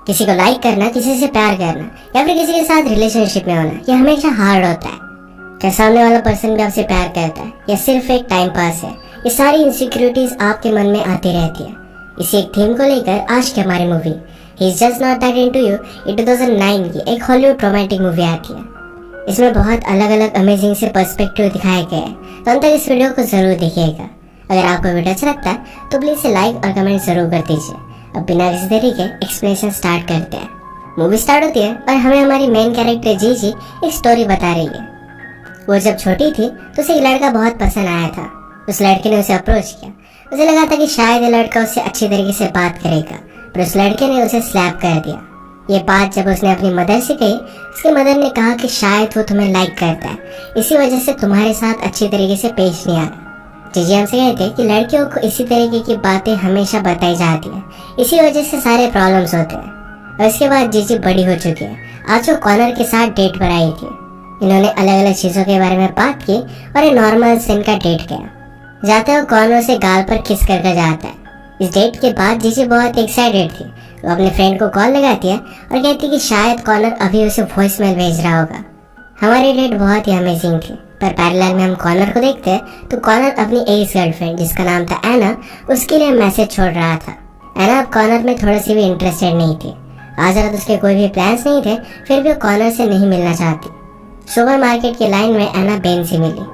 किसी को लाइक करना, किसी से प्यार करना या फिर किसी के साथ रिलेशनशिप में होना, ये हमेशा हार्ड होता है। क्या सामने वाला पर्सन भी आपसे प्यार करता है या सिर्फ एक टाइम पास है? ये सारी इनसिक्योरिटीज आपके मन में आती रहती है। इसी एक थीम को लेकर आज की हमारी movie he is just not that into you ये 2009 की एक हॉलीवुड रोमांटिक मूवी आती है। इसमें बहुत अलग अलग अमेजिंग से पर्सपेक्टिव दिखाए गए हैं, तो अंत तक इस वीडियो को जरूर देखिएगा। अगर आपको वीडियो अच्छा लगता है तो प्लीज लाइक और कमेंट जरूर कर दीजिए। अब बिना किसी देरी के एक्सप्लेनेशन स्टार्ट करते हैं। मूवी स्टार्ट होती है और हमें हमारी मेन कैरेक्टर जीजी एक स्टोरी बता रही है। वो जब छोटी थी तो उसे एक लड़का बहुत पसंद आया था। उस लड़के ने उसे अप्रोच किया। उसे लगा था कि शायद ये लड़का उससे अच्छी तरीके से बात करेगा, पर उस लड़के ने उसे स्लैप कर दिया। ये बात जब उसने अपनी मदर से कही, उसकी मदर ने कहा कि शायद वो तुम्हें लाइक करता है, इसी वजह से तुम्हारे साथ अच्छी तरीके से पेश नहीं आ रहा। जीजी हमसे कहते कि लड़कियों को इसी तरीके की बातें हमेशा बताई जाती है, इसी वजह से सारे प्रॉब्लम्स होते हैं। और इसके बाद जीजी बड़ी हो चुकी है। आज वो कॉनर के साथ डेट पर आई थी। इन्होंने अलग अलग चीजों के बारे में बात की और एक नॉर्मल सिन का डेट किया। जाते हुए कॉर्नर से गाल पर किस करके जाता है। इस डेट के बाद जीजी बहुत एक्साइटेड थी। वो अपने फ्रेंड को कॉल लगाती है और कहती कि शायद कॉर्नर अभी उसे वॉइस मेल भेज रहा होगा। हमारी डेट बहुत ही अमेजिंग थी, पर पैरेलल में हम कॉर्नर को देखते हैं तो कॉर्नर अपनी एक्स गर्लफ्रेंड जिसका नाम था एना, उसके लिए मैसेज छोड़ रहा था। एना अब कॉर्नर में थोड़ी सी भी इंटरेस्टेड नहीं थी। आज रात उसके कोई भी प्लान्स नहीं थे, फिर भी वो कॉर्नर से नहीं मिलना चाहती। सुपर मार्केट की लाइन में एना बेन से मिली।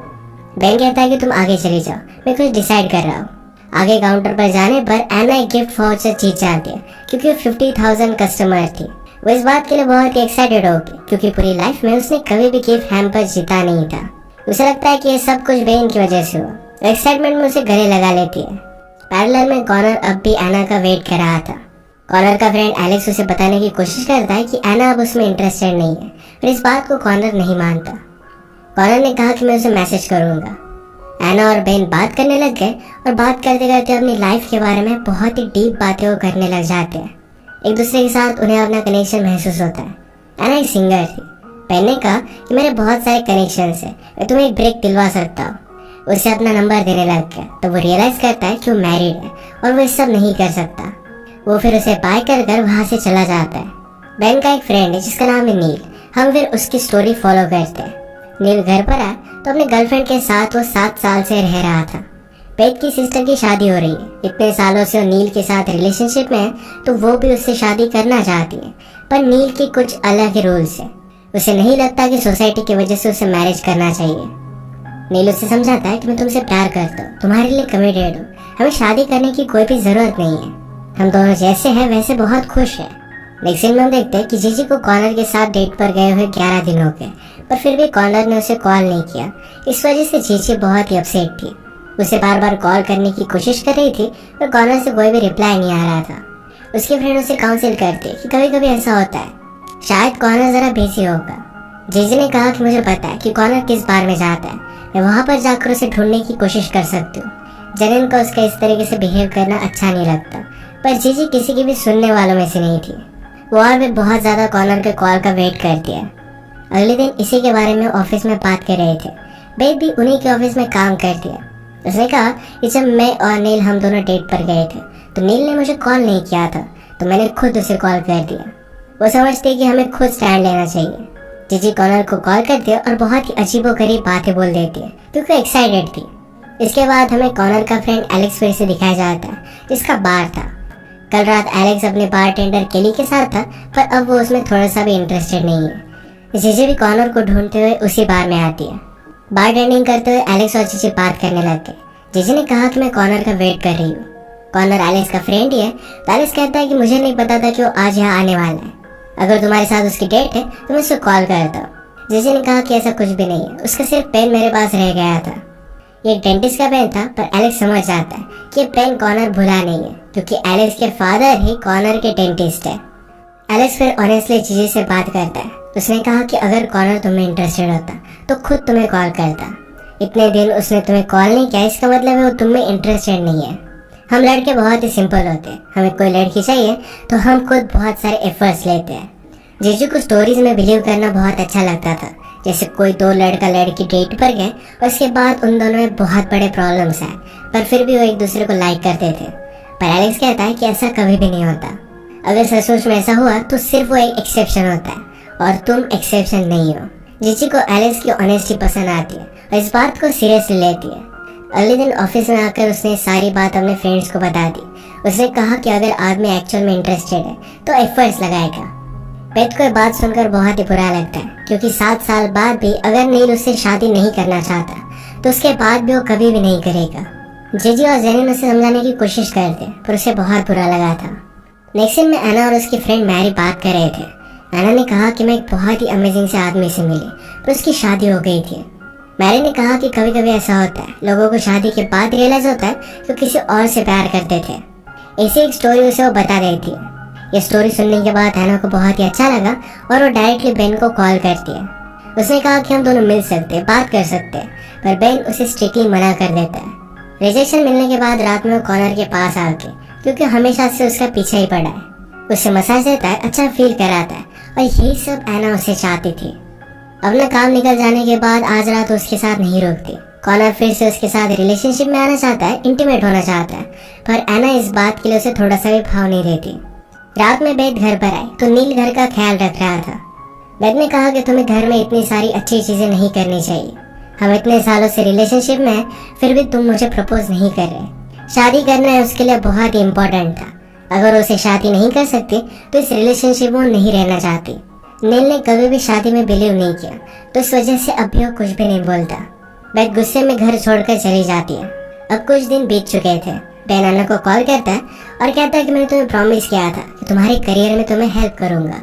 बेन कहता है कि तुम आगे चली जाओ, मैं कुछ डिसाइड कर रहा हूँ। आगे काउंटर पर जाने पर एना एक गिफ्ट वाउचर जीत जाती है, क्योंकि वो 50,000 कस्टमर थी। वो इस बात के लिए बहुत ही एक्साइटेड होगी, क्योंकि पूरी लाइफ में उसने कभी भी गिफ्ट हैम्पर जीता नहीं था। उसे लगता है कि ये सब कुछ बेन की वजह से हुआ। एक्साइटमेंट में उसे गले लगा लेती है। पैरेलल में कॉर्नर अब भी एना का वेट कर रहा था। कॉर्नर का फ्रेंड एलेक्स उसे बताने की कोशिश करता है कि एना अब उसमें इंटरेस्टेड नहीं है, पर इस बात को कॉर्नर नहीं मानता। कॉर्नर ने कहा कि मैं उसे मैसेज करूंगा। एना और बेन बात करने लग गए और बात करते करते अपनी लाइफ के बारे में बहुत ही डीप बातें वो करने लग जाते हैं। एक दूसरे के साथ उन्हें अपना कनेक्शन महसूस होता है। एना एक सिंगर थी। बेन ने कहा कि मेरे बहुत सारे कनेक्शंस हैं, मैं तुम्हें एक ब्रेक दिलवा सकता हूँ। उसे अपना नंबर देने लग गया तो वो रियलाइज करता है कि वो मैरिड है और वो ये सब नहीं कर सकता। वो फिर उसे बाय कर वहां से चला जाता है। बेन का एक फ्रेंड है जिसका नाम है नील। हम फिर उसकी स्टोरी फॉलो करते हैं। नील घर पर आया तो अपने गर्लफ्रेंड के साथ वो 7 साल से रह रहा था। पेट की सिस्टर की शादी हो रही है। इतने सालों से वो नील के साथ रिलेशनशिप में है, तो वो भी उससे शादी करना चाहती है, पर नील के कुछ अलग ही रूल्स है। उसे नहीं लगता कि सोसाइटी की वजह से उसे मैरिज करना चाहिए। नील उसे समझाता है कि मैं तुमसे प्यार करता हूँ, तुम्हारे लिए कमिटेड हूँ, हमें शादी करने की कोई भी जरूरत नहीं है, हम दोनों जैसे हैं वैसे बहुत खुश है। नेक्स्ट सीन में हम देखते हैं कि जीजी को कॉर्नर के साथ डेट पर गए हुए 11 दिन हो गए, पर फिर भी कॉर्नर ने उसे कॉल नहीं किया। इस वजह से जीजी बहुत ही अपसेट थी। उसे बार बार कॉल करने की कोशिश कर रही थी, पर कॉर्नर से कोई भी रिप्लाई नहीं आ रहा था। उसके फ्रेंड उसे काउंसिल करते कि कभी कभी ऐसा होता है, शायद कॉर्नर जरा बिजी होगा। जीजी ने कहा कि मुझे पता है कि कॉर्नर किस बार में जाता है, मैं वहां पर जाकर उसे ढूंढने की कोशिश कर सकती हूँ। जनिन को उसका इस तरीके से बिहेव करना अच्छा नहीं लगता, पर जीजी किसी की भी सुनने वालों में से नहीं थी। वो और भी बहुत ज्यादा कॉर्नर के कॉल का वेट करती है। अगले दिन इसी के बारे में ऑफिस में बात कर रहे थे। बेन भी उन्हीं के ऑफिस में काम करती है। उसने कहा कि जब मैं और नील हम दोनों डेट पर गए थे तो नील ने मुझे कॉल नहीं किया था, तो मैंने खुद उसे कॉल कर दिया। वो समझती है कि हमें खुद स्टैंड लेना चाहिए। जीजी कॉर्नर को कॉल करती है और बहुत ही अजीबोगरीब बातें बोल देती है, क्योंकि एक्साइटेड थी। इसके बाद हमें कॉर्नर का फ्रेंड एलेक्स फिर से दिखाया जाता है, जिसका बार था। कल रात एलेक्स अपने बारटेंडर केली के साथ था, पर अब वो उसमें थोड़ा सा भी इंटरेस्टेड नहीं है। जीजी भी कॉर्नर को ढूंढते हुए उसी बार में आती है। बारटेंडिंग करते हुए एलेक्स और जीजी बात करने लग गए। जीजी ने कहा कि मैं कॉर्नर का वेट कर रही हूँ। कॉर्नर एलेक्स का फ्रेंड ही है, तो एलेक्स कहता है कि मुझे नहीं पता था कि वो आज यहाँ आने वाला है। अगर तुम्हारे साथ उसकी डेट है तो मैं उसको कॉल करता हूँ। जीजी ने कहा कि ऐसा कुछ भी नहीं है, उसका सिर्फ पेन मेरे पास रह गया था। ये डेंटिस्ट का पेन था, पर एलेक्स समझ जाता है कि पेन कॉर्नर भुला नहीं है, क्योंकि एलेक्स के फादर ही कॉर्नर के डेंटिस्ट है। एलेक्स फिर ऑनेस्टली जीजी से बात करता है। उसने कहा कि अगर कॉर्नर तुम्हें इंटरेस्टेड होता तो खुद तुम्हें कॉल करता। इतने दिन उसने तुम्हें कॉल नहीं किया, इसका मतलब है वो तुम्हें इंटरेस्टेड नहीं है। हम लड़के बहुत ही सिंपल होते हैं, हमें कोई लड़की चाहिए तो हम खुद बहुत सारे एफर्ट्स लेते हैं। जीजू को स्टोरीज में बिलीव करना बहुत अच्छा लगता था, जैसे कोई 2 लड़का लड़की डेट पर गए और उसके बाद उन दोनों में बहुत बड़े प्रॉब्लम्स आए, पर फिर भी वो एक दूसरे को लाइक करते थे। पर एलेक्स कहता है कि ऐसा कभी भी नहीं होता। अगर सचमुच में ऐसा हुआ तो सिर्फ वो एक एक्सेप्शन होता है और तुम एक्सेप्शन नहीं हो। जीजी को एलेक्स की ऑनेस्टी पसंद आती है और इस बात को सीरियसली लेती है। अगले दिन ऑफिस में आकर उसने सारी बात अपने फ्रेंड्स को बता दी। उसने कहा कि अगर आदमी एक्चुअल में इंटरेस्टेड है तो एफर्ट्स लगाएगा। बेथ को बात सुनकर बहुत ही बुरा लगता है, क्योंकि 7 साल बाद भी अगर नील उससे शादी नहीं करना चाहता तो उसके बाद भी वो कभी भी नहीं करेगा। जीजी और जेनिन उसे समझाने की कोशिश करते पर उसे बहुत बुरा लगा था। नेक्स्ट सीन में एना और उसकी फ्रेंड मैरी बात कर रहे थे। एना ने कहा कि मैं एक बहुत ही अमेजिंग से आदमी से मिली पर उसकी शादी हो गई थी। मैरी ने कहा कि कभी कभी ऐसा होता है, लोगों को शादी के बाद रियलाइज होता है कि किसी और से प्यार करते थे। ऐसी एक स्टोरी उसे वो बता रही थी। ये स्टोरी सुनने के बाद एना को बहुत ही अच्छा लगा और वो डायरेक्टली बेन को कॉल करती है। उसने कहा कि हम दोनों मिल सकते, बात कर सकते, पर बेन उसे स्ट्रिक्टली मना कर देता है। रिजेक्शन मिलने के बाद रात में वो कॉर्नर के पास आके, क्योंकि हमेशा से उसका पीछे ही पड़ा है, उससे मसाज देता है, अच्छा फील कराता है और यही सब एना उसे चाहती थी। अपना काम निकल जाने के बाद आज रात उसके साथ नहीं रुकती। कॉर्नर फिर से उसके साथ रिलेशनशिप में आना चाहता है, इंटीमेट होना चाहता है, पर एना इस बात के लिए उसे थोड़ा सा भी भाव नहीं देती। रात में बेथ घर पर आई तो नील घर का ख्याल रख रहा था। बेथ ने कहा कि तुम्हें घर में इतनी सारी अच्छी चीजें नहीं करनी चाहिए। हम इतने सालों से रिलेशनशिप में हैं, फिर भी तुम मुझे प्रपोज नहीं कर रहे। शादी करना है उसके लिए बहुत ही इम्पोर्टेंट था। अगर उसे शादी नहीं कर सकती तो इस रिलेशनशिप में नहीं रहना चाहती। नील ने कभी भी शादी में बिलीव नहीं किया, तो इस वजह से अभी वो कुछ भी नहीं बोलता। बेथ गुस्से में घर छोड़कर चली जाती है। अब कुछ दिन बीत चुके थे। बेन अन्ना को कॉल करता है और कहता है कि मैंने तुम्हें प्रॉमिस किया था कि तुम्हारे करियर में तुम्हें हेल्प करूंगा।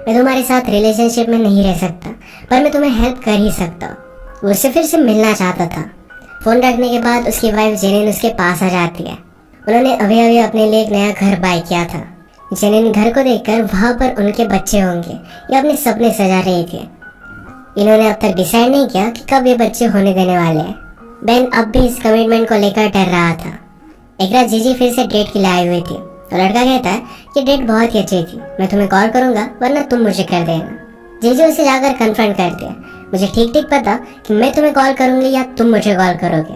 मैं तुम्हारे साथ रिलेशनशिप में नहीं रह सकता, पर मैं तुम्हें हेल्प कर ही सकता हूँ। वो उससे फिर से मिलना चाहता था। फोन रखने के बाद उसकी वाइफ जेनिन उसके पास आ जाती है। उन्होंने अभी अभी अपने लिए एक नया घर बाय किया था। जेनिन घर को देखकर वहां पर उनके बच्चे होंगे या अपने सपने सजा रही थी। इन्होंने अब तक डिसाइड नहीं किया कि कब ये बच्चे होने देने वाले हैं। बेन अब भी इस कमिटमेंट को लेकर डर रहा था। एक रात जीजी फिर से डेट के लिए आई हुई थी और लड़का कहता है कि डेट बहुत ही अच्छी थी, मैं तुम्हें कॉल करूंगा वरना तुम मुझे कर देना। जीजी उसे जाकर कन्फ्रंट करते हैं, मुझे ठीक ठीक पता कि मैं तुम्हें कॉल करूंगी या तुम मुझे कॉल करोगे।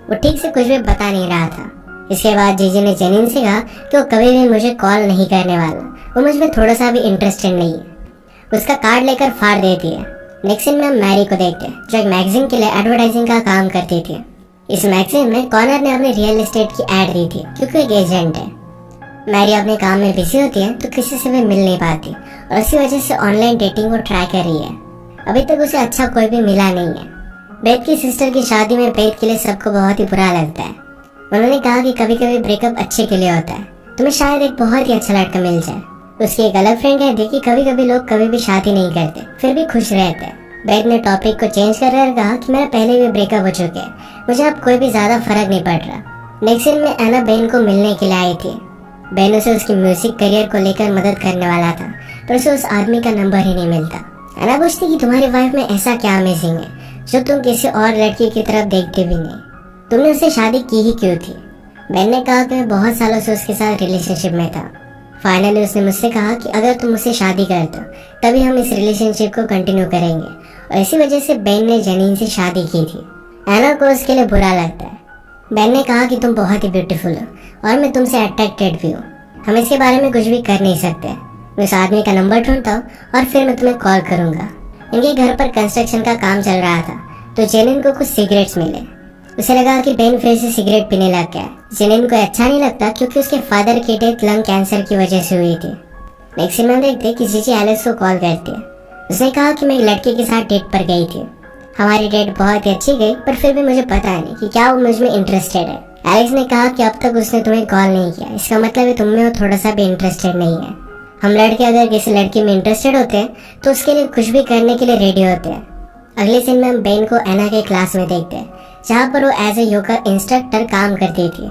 वो ठीक से कुछ भी बता नहीं रहा था। इसके बाद जीजी ने जेनिन से कहा कि वो कभी भी मुझे कॉल नहीं करने वाला, वो मुझ में थोड़ा सा भी इंटरेस्टेड नहीं है। उसका कार्ड लेकर फाड़ देती है। नेक्स्ट सीन में हम मैरी को देखते हैं, जो एक मैगजीन के लिए एडवर्टाइजिंग का काम करती थी। इस मैगजीन में कॉर्नर ने अपनी रियल एस्टेट की एड दी थी, क्योंकि एक एजेंट है। मैरी अपने काम में बिजी होती है तो किसी से भी मिल नहीं पाती और इसी वजह से ऑनलाइन डेटिंग को ट्राई कर रही है। अभी तक उसे अच्छा कोई भी मिला नहीं है। बेथ की सिस्टर की शादी में बेथ के लिए सबको बहुत ही बुरा लगता है। उन्होंने कहा कि कभी कभी ब्रेकअप अच्छे के लिए होता है, तुम्हें शायद एक बहुत ही अच्छा लड़का मिल जाए। उसकी एक अलग फ्रेंड कहती कि कभी कभी लोग कभी भी शादी नहीं करते फिर भी खुश रहते हैं। बेथ ने टॉपिक को चेंज कर रहा कहा कि मेरा पहले भी ब्रेकअप हो चुके हैं, मुझे अब कोई भी ज्यादा फर्क नहीं पड़ रहा। नेक्स्ट सीन में एना बेन को मिलने के लिए आई थी। बेन उसे उसकी म्यूजिक करियर को लेकर मदद करने वाला था, पर उसे उस आदमी का नंबर ही नहीं मिलता। एना पूछती कि तुम्हारी वाइफ में ऐसा क्या अमेजिंग है जो तुम किसी और लड़की की तरफ देखते भी नहीं, तुमने उससे शादी की ही क्यों थी। बेन ने कहा कि मैं बहुत सालों से उसके साथ रिलेशनशिप में था। फाइनली उसने मुझसे कहा कि अगर तुम मुझसे शादी करते हो तभी हम इस रिलेशनशिप को कंटिन्यू करेंगे, और इसी वजह से बेन ने जेनिन से शादी की थी। एना को उसके लिए बुरा लगता है। बेन ने कहा कि तुम बहुत ही ब्यूटीफुल हो और मैं तुमसे अट्रैक्टेड भी हूँ, हम इसके बारे में कुछ भी कर नहीं सकते। मैं उस आदमी का नंबर ढूंढता हूँ और फिर मैं तुम्हें कॉल करूंगा। इनके घर पर कंस्ट्रक्शन का काम चल रहा था तो जेनिन को कुछ सिगरेट्स मिले। उसे लगा कि बेन फिर से सिगरेट पीने लग गया। जेनिन को अच्छा नहीं लगता क्योंकि उसके फादर की डेथ लंग कैंसर की वजह से हुई थी। नेक्स्ट में देखते कि जीजी एलेक्स को कॉल करती है। उसने कहा कि मैं एक लड़के के साथ डेट पर गई थी, हमारी डेट बहुत ही अच्छी गई, पर फिर भी मुझे पता नहीं कि क्या वो मुझ में इंटरेस्टेड है। एलेक्स ने कहा कि अब तक उसने तुम्हें कॉल नहीं किया, इसका मतलब है तुम में वो थोड़ा सा भी इंटरेस्टेड नहीं है। हम लड़के अगर किसी लड़की में इंटरेस्टेड होते हैं तो उसके लिए कुछ भी करने के लिए रेडी होते हैं। अगले सीन में हम बेन को एना के क्लास में देखते हैं, जहाँ पर वो एज ए योगा इंस्ट्रक्टर काम करती थी।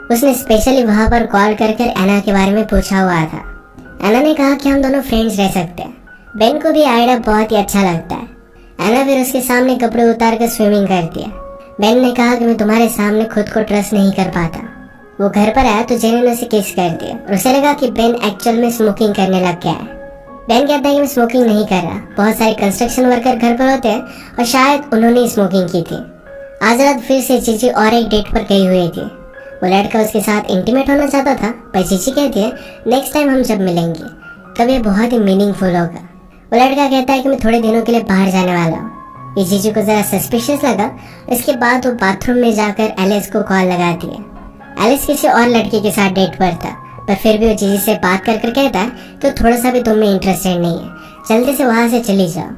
उसने स्पेशली वहाँ पर कॉल कर एना के बारे में पूछा हुआ था। एना ने कहा कि हम दोनों फ्रेंड्स रह सकते हैं। बेन को भी आइडिया बहुत ही अच्छा लगता है। एना फिर उसके सामने कपड़े उतार कर स्विमिंग करती है। बेन ने कहा कि मैं तुम्हारे सामने खुद को ट्रस्ट नहीं कर पाता। वो घर पर आया तो जेनिन उसे किस कर दिया और उसे लगा कि बेन एक्चुअल में स्मोकिंग करने लग गया है। बेन कहता है कि मैं स्मोकिंग नहीं कर रहा, बहुत सारे कंस्ट्रक्शन वर्कर घर पर होते हैं और शायद उन्होंने स्मोकिंग की थी। आज रात फिर से जीजी और एक डेट पर गई हुई थी। वो लड़का उसके साथ इंटीमेट होना चाहता था, पर जीजी कहती है नेक्स्ट टाइम हम जब मिलेंगे तब ये बहुत ही मीनिंगफुल होगा। वो लड़का कहता है कि मैं थोड़े दिनों के लिए बाहर जाने वाला हूँ। ये जीजू को जरा सस्पिशियस लगा। इसके बाद वो बाथरूम में जाकर एलिस को कॉल लगाती है। एलिस किसी और लड़के के साथ डेट पर था, पर फिर भी वो जीजी से बात कर कहता है तो थोड़ा सा भी तुम में इंटरेस्टेड नहीं है, जल्दी से वहाँ से चली जाओ।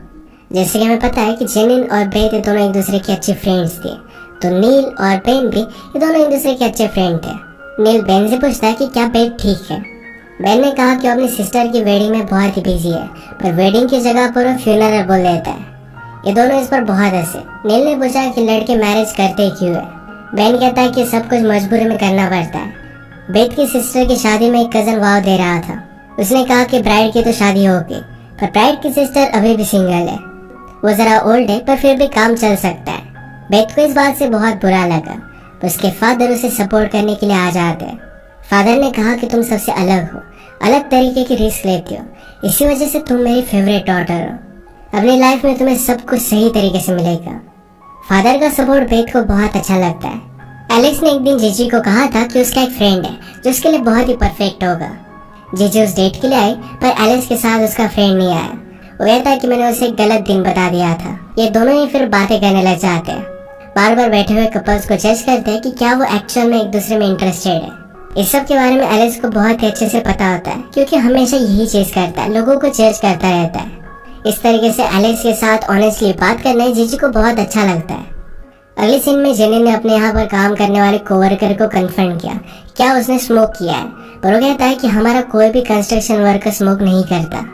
जैसे कि हमें पता है कि जेनिन और ब्रेथ ये दोनों एक दूसरे के अच्छे फ्रेंड्स थे, तो नील और बेन भी ये दोनों एक दूसरे के अच्छे फ्रेंड थे। नील बेन से पूछता है कि क्या बेन ठीक है। बेन ने कहा कि वो अपनी सिस्टर की वेडिंग में बहुत ही बिजी है, पर वेडिंग की जगह पर वो फ्यूनरल बोल देता है। ये दोनों इस पर बहुत हंसे। नील ने पूछा कि लड़के मैरिज करते क्यों है। बेन कहता है कि सब कुछ मजबूरी में करना पड़ता है। बेथ की सिस्टर की शादी में एक कजन वाव दे रहा था। उसने कहा कि ब्राइड की तो शादी होगी, पर ब्राइड की सिस्टर अभी भी सिंगल है। वो जरा ओल्ड है, पर फिर भी काम चल सकता है। बेथ को इस बात से बहुत बुरा लगा। उसके फादर उसे सपोर्ट करने के लिए आ जाते हैं। फादर ने कहा कि तुम सबसे अलग हो, अलग तरीके की रिस्क लेती हो, इसी वजह से तुम मेरी फेवरेट डॉटर हो। अपनी लाइफ में तुम्हें सब कुछ सही तरीके से मिलेगा। फादर का सपोर्ट बेथ को बहुत अच्छा लगता है। एलेक्स ने एक दिन जीजी को कहा था कि उसका एक फ्रेंड है जो उसके लिए बहुत ही परफेक्ट होगा। जीजी उस डेट के लिए आई, पर एलेक्स के साथ उसका फ्रेंड नहीं आया। वो कहता है कि मैंने उसे गलत दिन बता दिया था। ये दोनों ही फिर बातें करने लग जाते हैं। बार बार बैठे हुए कपल्स को जज करते हैं कि क्या वो एक्चुअल में एक दूसरे में इंटरेस्टेड है। इस सब के बारे में एलेक्स को बहुत ही अच्छे से पता होता है, क्योंकि हमेशा यही चीज करता है, लोगों को जज करता रहता है। इस तरीके से एलेक्स के साथ ऑनेस्टली बात करना जीजी को बहुत अच्छा लगता है। अगले सीन में जेनिन ने अपने यहाँ पर काम करने वाले कोवर्कर को कन्फर्म किया क्या उसने स्मोक किया है, पर वो कहता है कि हमारा कोई भी कंस्ट्रक्शन वर्कर स्मोक नहीं करता।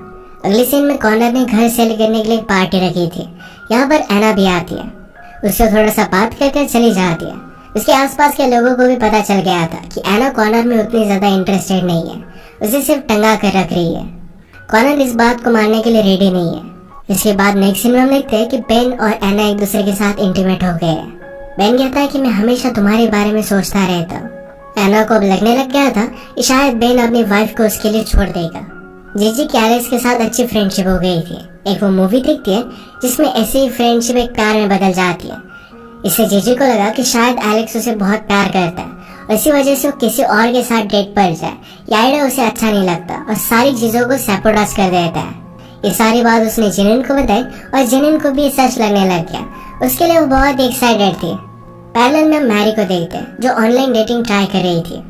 अगले सीन में कॉर्नर ने घर सेल करने के लिए एक पार्टी रखी थी। यहाँ पर एना भी आती है। उससे थोड़ा सा बात कर चली जाती है। उसके आसपास के लोगों को भी पता चल गया था कि एना कॉर्नर में उतनी ज्यादा इंटरेस्टेड नहीं है, उसे सिर्फ टंगा कर रख रही है। कॉर्नर इस बात को मानने के लिए रेडी नहीं है। इसके बाद नेक्स्ट सीन में हम देखते हैं कि बेन और एना एक दूसरे के साथ इंटीमेट हो गए हैं। बेन कहता है कि मैं हमेशा तुम्हारे बारे में सोचता रहता हूँ। एना को अब लगने लग गया था कि शायद बेन अपनी वाइफ को उसके लिए छोड़ देगा। जीजी की एलेक्स के साथ अच्छी फ्रेंडशिप हो गई थी। एक वो मूवी दिखती है जिसमें ऐसे ही फ्रेंडशिप एक प्यार में बदल जाती है। इससे जीजी को लगा कि शायद एलेक्स उसे बहुत प्यार करता है और इसी वजह से वो किसी और के साथ डेट पर जाए। ये आइडिया उसे अच्छा नहीं लगता और सारी चीजों को सैपोटाज कर देता है। ये सारी बात उसने जेनिन को बताई और जेनिन को भी सच लगने लग गया। उसके लिए वो बहुत एक्साइटेड थी। पैरेलल में मैरी को देखते हैं जो ऑनलाइन डेटिंग ट्राई कर रही थी।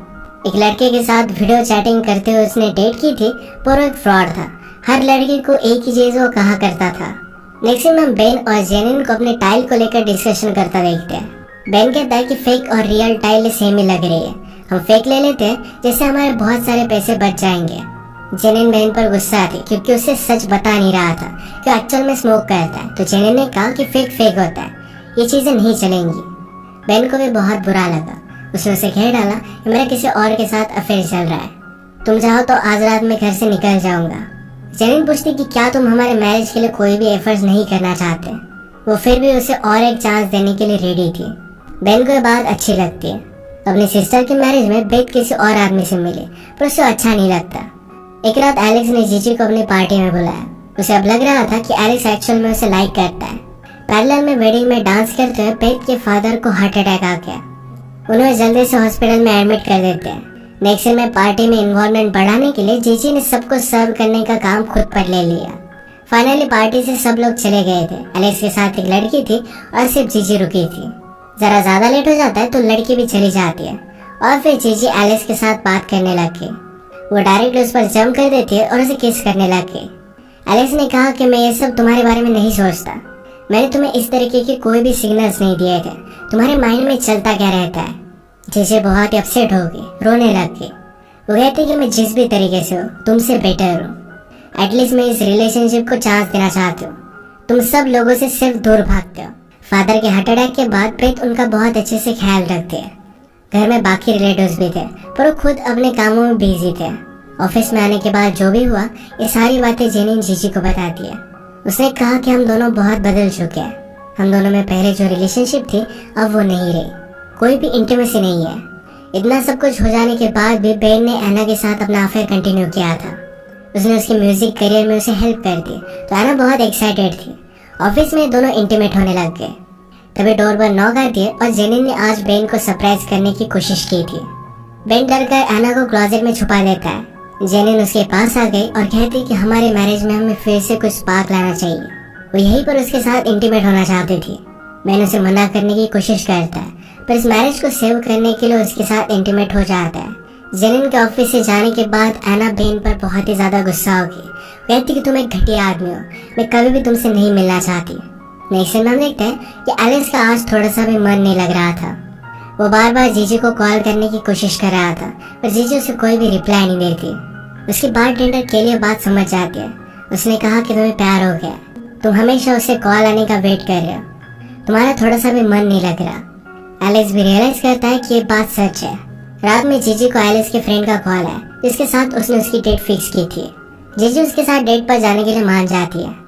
एक लड़के के साथ वीडियो चैटिंग करते हुए उसने डेट की थी, पर वो एक फ्रॉड था। हर लड़की को एक ही चीज वो कहा करता था। नेक्स्ट में हम बेन और जेनिन को अपने टाइल को लेकर डिस्कशन करता देखते हैं। बेन कहता है कि फेक और रियल टाइल सेम ही लग रही है, हम फेक ले लेते हैं जिससे हमारे बहुत सारे पैसे बच जाएंगे। जेनिन बेन पर गुस्सा थी क्योंकि उसे सच बता नहीं रहा था कि एक्चुअल में स्मोक करता है, तो जेनिन ने कहा कि फेक फेक होता है, ये चीजें नहीं चलेंगी। बेन को भी बहुत बुरा लगा। उसने उसे कह डाला कि मेरा किसी और के साथ अफेयर चल रहा है, तुम चाहो तो आज रात में घर से निकल जाऊंगा। जेनिन पूछती कि क्या तुम हमारे मैरिज के लिए कोई भी एफर्ट्स नहीं करना चाहते। वो फिर भी उसे और एक चांस देने के लिए रेडी थी। बेन को ये बात अच्छी लगती है। अपनी सिस्टर की मैरिज में बेथ किसी और आदमी से मिले, पर उसे अच्छा नहीं लगता। एक रात एलेक्स ने जीजी को अपनी पार्टी में बुलाया। उसे अब लग रहा था कि एलेक्स एक्चुअल में उसे लाइक करता है। पैरेलल में वेडिंग में डांस करते हुए बेथ के फादर को हार्ट अटैक आ गया। उन्हें जल्दी से हॉस्पिटल में एडमिट कर देते हैं। नेक्स्ट में पार्टी में इन्वॉल्वमेंट बढ़ाने के लिए जीजी ने सबको सर्व करने का काम खुद पर ले लिया। फाइनली पार्टी से सब लोग चले गए थे। एलेक्स के साथ एक लड़की थी और सिर्फ जीजी रुकी थी। जरा ज्यादा लेट हो जाता है तो लड़की भी चली जाती है और फिर जीजी एलेक्स के साथ बात करने लग गई। वो डायरेक्ट उस पर जंप कर देती है और उसे किस करने लग गई। एलेक्स ने कहा कि मैं ये सब तुम्हारे बारे में नहीं सोचता, मैंने तुम्हें इस तरीके के कोई भी सिग्नल्स नहीं दिए थे, तुम्हारे माइंड में चलता क्या रहता है। जीजी बहुत ही अपसेट हो गई, रोने लग गई। वो कहती कि मैं जिस भी तरीके से हूँ तुमसे बेटर हूँ। एटलीस्ट मैं इस रिलेशनशिप को चांस देना चाहती हूँ, तुम सब लोगों से सिर्फ दूर भागते हो। फादर के हार्ट अटैक के बाद प्रीत उनका बहुत अच्छे से ख्याल रखते हैं। घर में बाकी रिलेटिव्स भी थे, पर वो खुद अपने कामों में बिजी थे। ऑफिस में आने के बाद जो भी हुआ ये सारी बातें जेनिन जीजी को बताती है। उसने कहा कि हम दोनों बहुत बदल चुके हैं, हम दोनों में पहले जो रिलेशनशिप थी अब वो नहीं रही, कोई भी इंटीमेसी नहीं है। इतना सब कुछ हो जाने के बाद भी बेन ने एना के साथ अपना अफेयर कंटिन्यू किया था। उसने उसके म्यूजिक करियर में उसे हेल्प कर दी, तो एना बहुत एक्साइटेड थी। ऑफिस में दोनों इंटीमेट होने लग गए। तभी डोर पर नॉक आती है और जेनिन ने आज बेन को सरप्राइज करने की कोशिश की थी। बेन डरकर एना को क्लोजेट में छुपा देता है। जेनिन उसके पास आ गई और कहती कि हमारे मैरिज में हमें फिर से कुछ स्पार्क लाना चाहिए। वो यहीं पर उसके साथ इंटीमेट होना चाहती थी। बेन उसे मना करने की कोशिश करता है, पर इस मैरिज को सेव करने के लिए उसके साथ इंटीमेट हो जाता है। जेनिन के ऑफिस से जाने के बाद एना बेन पर बहुत ही ज्यादा गुस्सा होगी। कहती कि तुम एक घटिया आदमी हो, मैं कभी भी तुमसे नहीं मिलना चाहती। नेक्स्ट टाइम हम देखते हैं कि एलेक्स का आज थोड़ा सा भी मन नहीं लग रहा था। वो बार बार जीजी को कॉल करने की कोशिश कर रहा था, पर जीजी उसे कोई भी रिप्लाई नहीं देती। उसकी बारटेंडर के लिए बात समझ जाती है। उसने कहा कि तुम्हें प्यार हो गया, तुम हमेशा उससे कॉल आने का वेट कर रहे हो, तुम्हारा थोड़ा सा भी मन नहीं लग रहा। एलेक्स भी रियलाइज करता है कि ये बात सच है। रात में जीजी को एलेक्स के फ्रेंड का कॉल है, जिसके साथ उसने उसकी डेट फिक्स की थी। जीजी उसके साथ डेट पर जाने के लिए मान जाती है।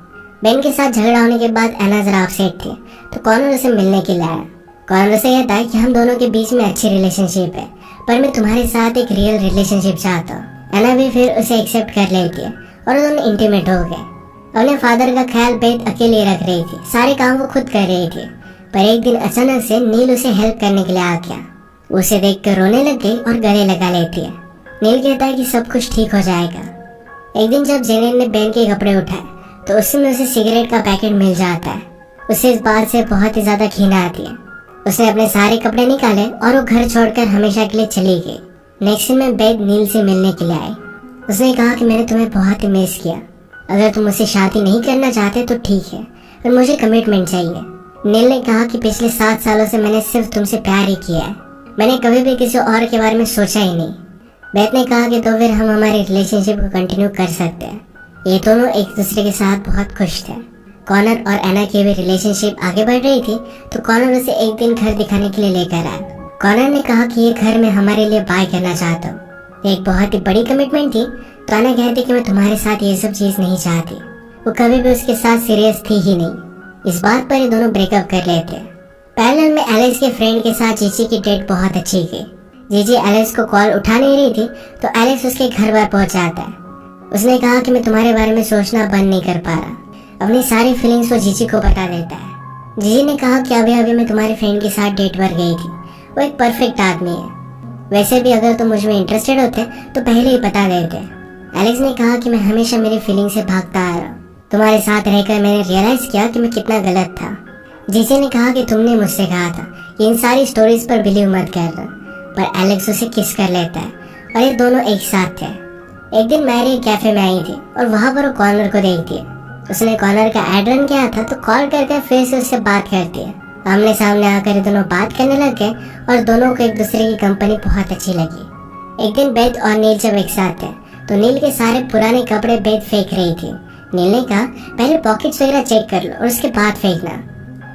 बेन के साथ झगड़ा होने के बाद एना जरा अपसेट थी, तो कॉनर उसे मिलने के लिए आया। कॉनर उसे कहता है कि हम दोनों के बीच में अच्छी रिलेशनशिप है, पर मैं तुम्हारे साथ एक रियल रिलेशनशिप चाहता हूँ। एना भी फिर उसे एक्सेप्ट कर लेती है और दोनों इंटीमेट हो गए। अपने फादर का ख्याल बेथ अकेले रख रही थी, सारे काम वो खुद कर रही थी। पर एक दिन अचानक से नील उसे हेल्प करने के लिए आ गया। उसे देखकर रोने लग गई और गले लगा लेती है। नील कहता है कि सब कुछ ठीक हो जाएगा। एक दिन जब जेनिन ने बेन के कपड़े उठाए तो उसमें उसे सिगरेट का पैकेट मिल जाता है। उसे इस बात से बहुत ही ज्यादा घृणा आती है। उसने अपने सारे कपड़े निकाले और वो घर छोड़कर हमेशा के लिए चली गई। नेक्स्ट दिन में बेथ नील से मिलने के लिए आई। उसने कहा कि मैंने तुम्हें बहुत ही मिस किया, अगर तुम मुझसे शादी नहीं करना चाहते तो ठीक है, पर मुझे कमिटमेंट चाहिए। नील ने कहा कि पिछले 7 सालों से मैंने सिर्फ तुमसे प्यार ही किया है, मैंने कभी भी किसी और के बारे में सोचा ही नहीं। बेथ ने कहा कि तो फिर हम हमारे रिलेशनशिप को कंटिन्यू कर सकते हैं। ये दोनों एक दूसरे के साथ बहुत खुश थे। कॉनर और एना की भी रिलेशनशिप आगे बढ़ रही थी, तो कॉनर उसे एक दिन घर दिखाने के लिए लेकर आया। कॉनर ने कहा कि ये घर मैं हमारे लिए बाय करना चाहता हूँ। एक बहुत ही बड़ी कमिटमेंट थी, तो एना कहती कि मैं तुम्हारे साथ ये सब चीज नहीं चाहती। वो कभी भी उसके साथ सीरियस थी ही नहीं। इस बात पर ये दोनों ब्रेकअप कर लेते। पैरेलल में एलेक्स के फ्रेंड के साथ जीजी की डेट बहुत अच्छी गई। जीजी एलेक्स को कॉल उठा नहीं रही थी, तो एलेक्स उसके घर पर पहुंच जाता है। उसने कहा कि मैं तुम्हारे बारे में सोचना बंद नहीं कर पा रहा। अपनी सारी फीलिंग्स वो जीजी को बता देता है। जीजी ने कहा कि अभी अभी मैं तुम्हारे फ्रेंड के साथ डेट पर गई थी, वो एक परफेक्ट आदमी है। वैसे भी अगर तुम मुझ में इंटरेस्टेड होते तो पहले ही बता देते। एलेक्स ने कहा कि मैं हमेशा मेरी फीलिंग से भागता आ रहा हूँ, तुम्हारे साथ रहकर मैंने रियलाइज किया कि मैं कितना गलत था। जीजी ने कहा कि तुमने मुझसे कहा था कि इन सारी स्टोरीज पर बिलीव मत करना, पर एलेक्स उसे किस कर लेता है और ये दोनों एक साथ थे। एक दिन मैरी कैफे में आई थी और वहां पर वो कॉर्नर को देखती है। उसने कॉर्नर का ऐड रन किया था, तो कॉल करके फिर से उससे बात करती है। आमने सामने आकर दोनों बात करने लग गए और दोनों को एक दूसरे की कंपनी बहुत अच्छी लगी। एक दिन बेथ और नील जब एक साथ थे, तो नील के सारे पुराने कपड़े बेथ फेंक रही थी। नील ने कहा पहले पॉकेट्स वगैरह चेक कर लो और उसके बाद फेंकना।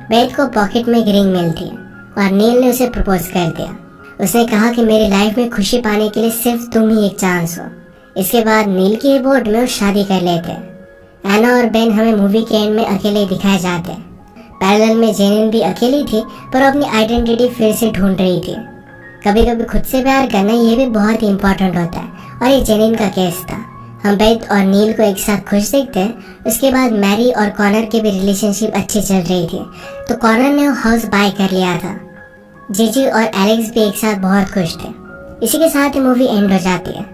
बेथ को पॉकेट में एक रिंग मिलती है और नील ने उसे प्रपोज कर दिया। उसने कहा कि मेरी लाइफ में खुशी पाने के लिए सिर्फ तुम ही एक चांस हो। इसके बाद नील की बोर्ड में वो शादी कर लेते। एना और बेन हमें मूवी के एंड में अकेले दिखाए जाते। पैरेलल में जेनिन भी अकेली थी, पर अपनी आइडेंटिटी फिर से ढूंढ रही थी। कभी कभी खुद से प्यार करना ये भी बहुत ही इम्पोर्टेंट होता है, और ये जेनिन का केस था। हम बेथ और नील को एक साथ खुश देखते हैं। उसके बाद मैरी और कॉनर की भी रिलेशनशिप अच्छी चल रही थी, तो कॉनर ने हाउस बाय कर लिया था। जीजी और एलेक्स भी एक साथ बहुत खुश थे। इसी के साथ ही मूवी एंड हो जाती है।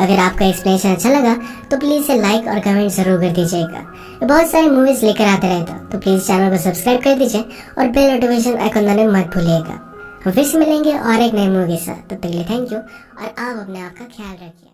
अगर आपका एक्सप्लेनेशन अच्छा लगा तो प्लीज इसे लाइक और कमेंट जरूर कर दीजिएगा। बहुत सारी मूवीज लेकर आते रहता हूँ, तो प्लीज चैनल को सब्सक्राइब कर दीजिए और बेल नोटिफिकेशन आइकन दबाना मत भूलिएगा। हम फिर से मिलेंगे और एक नई मूवी के साथ। तब तक के लिए थैंक यू और आप अपने आप का ख्याल रखिए।